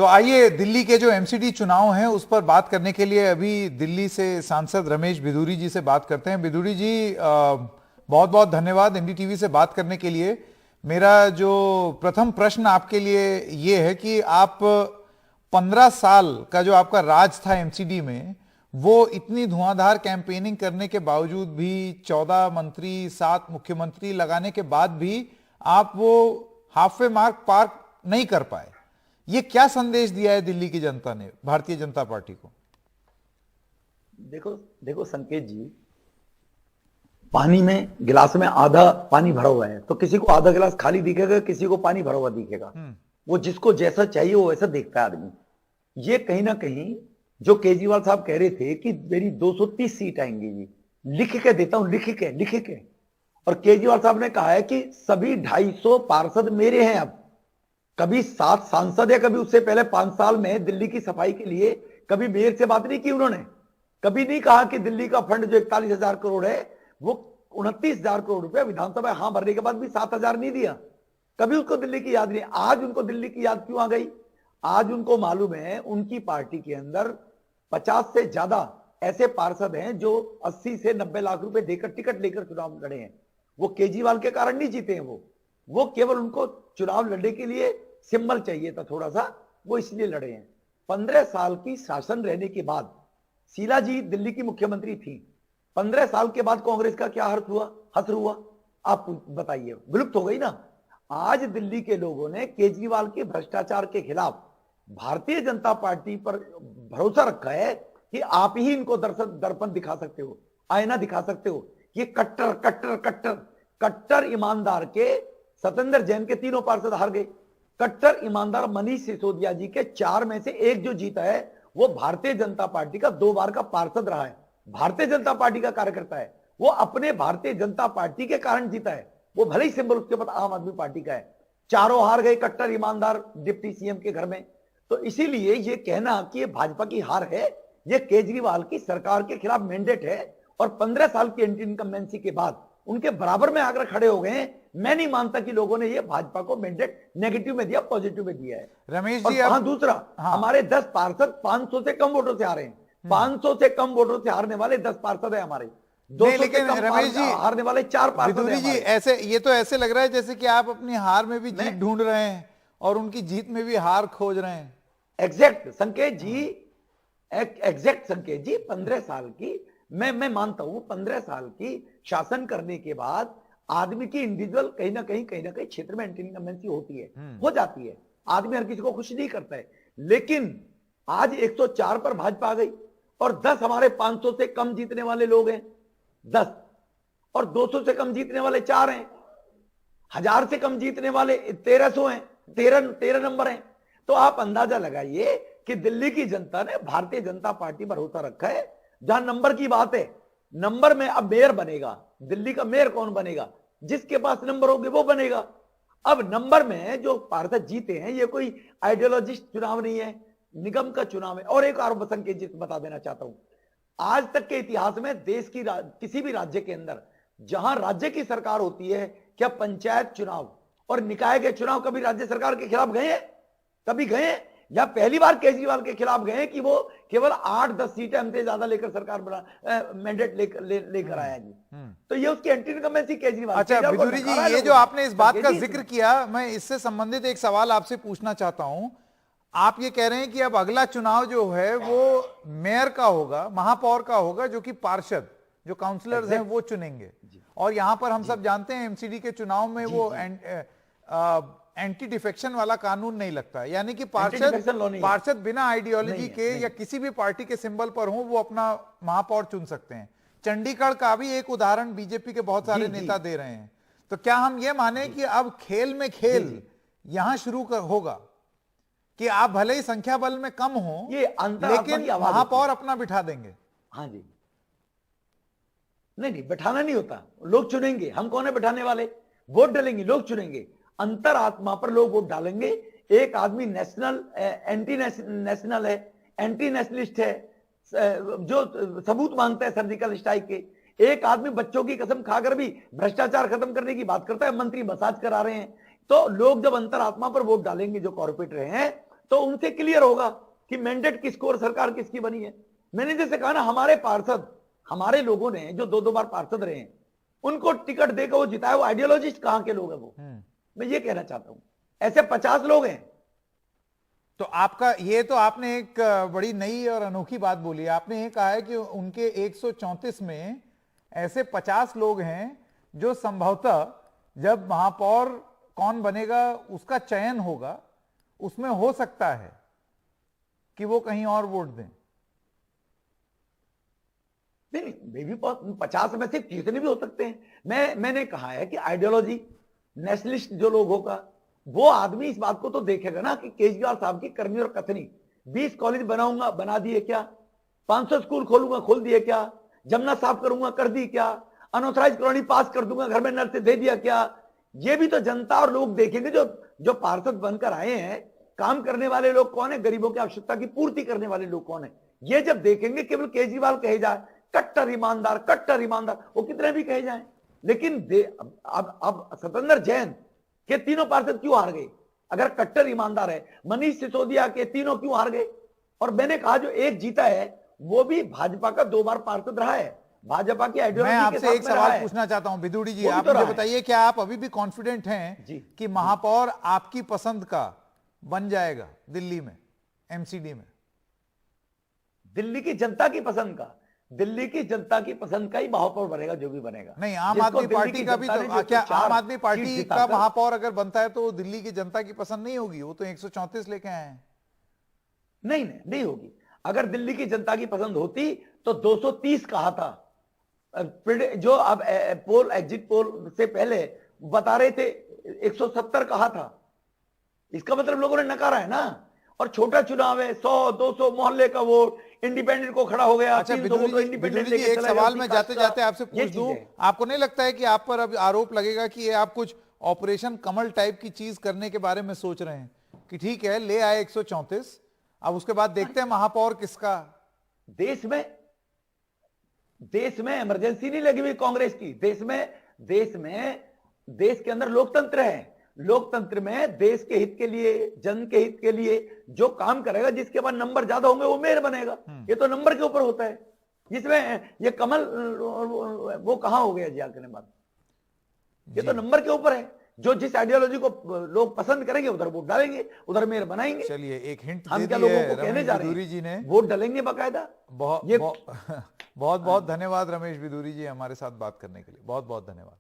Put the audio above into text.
तो आइए दिल्ली के जो एमसीडी चुनाव हैं उस पर बात करने के लिए अभी दिल्ली से सांसद रमेश बिधूरी जी से बात करते हैं। बिधूरी जी, बहुत बहुत धन्यवाद एनडीटीवी से बात करने के लिए। मेरा जो प्रथम प्रश्न आपके लिए ये है कि आप 15 साल का जो आपका राज था एमसीडी में, वो इतनी धुआंधार कैंपेनिंग करने के बावजूद भी 14 मंत्री 7 मुख्यमंत्री लगाने के बाद भी आप वो हाफ वे मार्क पार नहीं कर पाए। ये क्या संदेश दिया है दिल्ली की जनता ने भारतीय जनता पार्टी को? देखो देखो संकेत जी, पानी में गिलास में आधा पानी भरा हुआ है तो किसी को आधा गिलास खाली दिखेगा, किसी को पानी भरा हुआ दिखेगा। वो जिसको जैसा चाहिए वो वैसा देखता है आदमी। ये कहीं ना कहीं जो केजरीवाल साहब कह रहे थे कि मेरी 230 सीट आएंगी जी, लिख के देता हूं, लिख के। और केजरीवाल साहब ने कहा है कि सभी 250 पार्षद मेरे हैं। अब कभी 7 सांसद है, कभी उससे पहले 5 साल में दिल्ली की सफाई के लिए कभी मेयर से बात नहीं की उन्होंने। कभी नहीं कहा कि दिल्ली का फंड जो 41,000 करोड़ है वो 29,000 करोड़ रुपए विधानसभा हां भरने के बाद भी 7,000 नहीं दिया। कभी उसको दिल्ली की याद नहीं। आज उनको दिल्ली की याद क्यों आ गई? आज उनको मालूम है उनकी पार्टी के अंदर 50 से ज्यादा ऐसे पार्षद हैं जो 80 से 90 लाख रुपए देकर टिकट लेकर चुनाव लड़े हैं। वो केजरीवाल के कारण नहीं जीते हैं। वो केवल उनको चुनाव लड़ने के लिए सिंबल चाहिए था थोड़ा सा, वो इसलिए लड़े हैं। 15 साल की शासन रहने के बाद शीला जी दिल्ली की मुख्यमंत्री थी। 15 साल के बाद कांग्रेस का क्या हश्र हुआ आप बताइए? विलुप्त हो गई ना। आज दिल्ली के लोगों ने केजरीवाल के भ्रष्टाचार के खिलाफ भारतीय जनता पार्टी पर भरोसा रखा है कि आप ही इनको दर्पण दिखा सकते हो, आईना दिखा सकते हो। ये कट्टर ईमानदार के सत्येंद्र जैन के 3 पार्षद हार गए। कट्टर ईमानदार मनीष सिसोदिया जी के 4 में से 1 जो जीता है वो भारतीय जनता पार्टी का 2 बार का पार्षद रहा है, भारतीय जनता पार्टी का कार्यकर्ता है। वो अपने भारतीय जनता पार्टी के कारण जीता है। वो भले ही सिंबल उसके बाद आम आदमी पार्टी का है। 4 हार गए कट्टर ईमानदार डिप्टी सीएम के घर में। तो इसीलिए ये कहना कि ये भाजपा की हार है, ये केजरीवाल की सरकार के खिलाफ मैंडेट है। और 15 साल की एंटी इनकम्बेंसी के बाद उनके बराबर में आकर खड़े हो गए हैं। मैं नहीं मानता कि लोगों ने ये भाजपा को मैंडेट नेगेटिव में दिया, पॉजिटिव में दिया है। रमेश जी, और दूसरा, हमारे 10 पार्षद 500 से कम वोटों से आ रहे हैं। 500 से कम वोटों से हारने वाले 10 पार्षद है हमारे। 200 से कम रमेश जी हारने वाले 4 पार्षद हैं जी। ऐसे ये तो ऐसे लग रहा है जैसे कि आप अपनी हार में भी जीत ढूंढ रहे हैं और उनकी जीत में भी हार खोज रहे हैं। एग्जैक्ट संकेत जी, 15 साल की मैं मानता हूं 15 साल की शासन करने के बाद आदमी की इंडिविजुअल कहीं ना कहीं क्षेत्र में एंटी इनकम्बेंसी होती है, हो जाती है। आदमी हर किसी को खुश नहीं करता है। लेकिन आज 104 पर भाजपा आ गई और 10 हमारे 500 से कम जीतने वाले लोग हैं 10, और 200 से कम जीतने वाले 4 हैं, 1000 से कम जीतने वाले 1300 हैं, 13 नंबर हैं। तो आप अंदाजा लगाइए कि दिल्ली की जनता ने भारतीय जनता पार्टी पर भरोसा रखा है। जहां नंबर की बात है, नंबर में अब मेयर बनेगा। दिल्ली का मेयर कौन बनेगा? जिसके पास नंबर होंगे वो बनेगा। अब नंबर में जो पार्षद जीते हैं, ये कोई आइडियोलॉजिस्ट चुनाव नहीं है, निगम का चुनाव है। और एक आरोप संकेत बता देना चाहता हूं, आज तक के इतिहास में देश की किसी भी राज्य के अंदर जहां राज्य की सरकार होती है, क्या पंचायत चुनाव और निकाय के चुनाव कभी राज्य सरकार के खिलाफ गए हैं? कभी गए? या पहली बार केजरीवाल के खिलाफ गए कि वो केवल 8-10 सीटें हमसे ज्यादा लेकर सरकार बना मैंडेट लेकर आया जी? तो ये उसकी एंटी इनकम्बेंसी केजरीवाल। अच्छा बिधूरी जी, ये जो आपने इस बात का जिक्र किया, मैं इससे संबंधित एक सवाल आपसे पूछना चाहता हूं। आप ये कह रहे हैं कि अब अगला चुनाव जो है वो मेयर का होगा, महापौर का होगा, जो कि पार्षद जो काउंसलर्स हैं वो चुनेंगे। और यहां पर हम सब जानते हैं एमसीडी के चुनाव में वो एंटी डिफेक्शन वाला कानून नहीं लगता, यानी कि पार्षद बिना आइडियोलॉजी के या किसी भी पार्टी के सिंबल पर हो वो अपना महापौर चुन सकते हैं। चंडीगढ़ का भी एक उदाहरण बीजेपी के बहुत सारे नेता दे रहे हैं। तो क्या हम ये माने कि अब खेल में खेल यहां शुरू होगा कि आप भले ही संख्या बल में कम हो, लेकिन महापौर अपना बिठा देंगे? हाँ जी, नहीं बैठाना नहीं होता, लोग चुनेंगे। हम कौन है बैठाने वाले? वोट डालेंगे, लोग चुनेंगे। अंतरात्मा पर लोग वोट डालेंगे। एक आदमी नेशनल एंटी नेशनल है, एंटी नेशनलिस्ट है, जो सबूत मांगता है सर्जिकल स्ट्राइक के। एक आदमी बच्चों की कसम खाकर भी भ्रष्टाचार खत्म करने की बात करता है, मंत्री मसाज करा रहे हैं। तो लोग जब अंतरात्मा पर वोट डालेंगे जो कॉर्पोरेटर हैं, तो उनसे क्लियर होगा कि मैंडेट किसको और सरकार किसकी बनी है। मैंने जैसे कहा ना, हमारे पार्षद, हमारे लोगों ने जो 2-2 बार पार्षद रहे हैं, उनको टिकट देकर वो जिताए, वो आइडियोलॉजिस्ट कहां के लोग हैं वो, मैं ये कहना चाहता हूं। ऐसे 50 लोग हैं। तो आपका ये तो आपने एक बड़ी नई और अनोखी बात बोली। आपने ये कहा है कि उनके 134 में ऐसे 50 लोग हैं जो संभवतः जब महापौर कौन बनेगा उसका चयन होगा, उसमें हो सकता है कि वो कहीं और वोट दें। नहीं, मे भी 50 में से कितने भी हो सकते हैं। मैंने कहा है कि आइडियोलॉजी नेशनलिस्ट जो लोग होगा, वो आदमी इस बात को तो देखेगा ना कि केजरीवाल साहब की करनी और कथनी, 20 कॉलेज बनाऊंगा, बना दिए क्या? 500 स्कूल खोलूंगा, खोल दिए क्या? जमुना साफ करूंगा, कर दी क्या? अनऑथराइज कॉलोनी पास कर दूंगा, घर में नल से दे दिया क्या? ये भी तो जनता और लोग देखेंगे। जो पार्षद बनकर आए हैं, काम करने वाले लोग कौन है, गरीबों की आवश्यकता की पूर्ति करने वाले लोग कौन है, ये जब देखेंगे। केवल केजरीवाल कहे जाए कट्टर ईमानदार, कट्टर ईमानदार, वो कितने भी कहे जाए, लेकिन अब सत्येंद्र जैन के तीनों पार्षद क्यों हार गए? अगर कट्टर ईमानदार है, मनीष सिसोदिया के तीनों क्यों हार गए? और मैंने कहा जो एक जीता है वो भी भाजपा का 2 बार पार्षद रहा है, भाजपा की आइडियोलॉजी मैं के आपसे साथ एक सवाल पूछना चाहता हूं बिदुड़ी जी, आप मुझे बताइए, क्या आप अभी भी कॉन्फिडेंट हैं कि महापौर आपकी पसंद का बन जाएगा दिल्ली में, एमसीडी में? दिल्ली की जनता की पसंद का, दिल्ली की जनता की पसंद का ही महापौर बनेगा, जो भी बनेगा। नहीं, आम आदमी पार्टी का भी तो, क्या आम आदमी पार्टी का महापौर अगर बनता है तो दिल्ली की जनता की पसंद नहीं होगी? वो तो 134 लेके आए हैं। नहीं होगी। अगर दिल्ली की जनता की पसंद होती तो 230 कहा था, जो अब पोल, एग्जिट पोल से पहले बता रहे थे 170 कहा था। इसका मतलब लोगों ने नकारा है ना। और छोटा चुनाव है, 100-200 मोहल्ले का वोट, इंडिपेंडेंट को खड़ा हो गया। अच्छा बिदुड़ी जी, एक सवाल मैं जाते जाते आपसे पूछ दूं, आपको नहीं लगता है कि आप पर अब आरोप लगेगा कि ये आप कुछ ऑपरेशन कमल टाइप की चीज करने के बारे में सोच रहे हैं कि ठीक है ले आए 134, अब उसके बाद देखते हैं महापौर किसका? देश में इमरजेंसी नहीं लगी हुई कांग्रेस की। देश के अंदर लोकतंत्र है। लोकतंत्र में देश के हित के लिए, जन के हित के लिए जो काम करेगा, जिसके पास नंबर ज्यादा होंगे वो मेयर बनेगा। ये तो नंबर के ऊपर होता है। जिसमें ये कमल वो कहां हो गया जी आखिर बात? ये तो नंबर के ऊपर है। जो जिस आइडियोलॉजी को लोग पसंद करेंगे उधर वोट डालेंगे, उधर मेयर बनाएंगे। चलिए एक हिंट हम क्या लोगों को कहने जा रहे हैं, वोट डालेंगे बाकायदा। बहुत बहुत धन्यवाद रमेश बिदुरी जी, हमारे साथ बात करने के लिए बहुत बहुत धन्यवाद।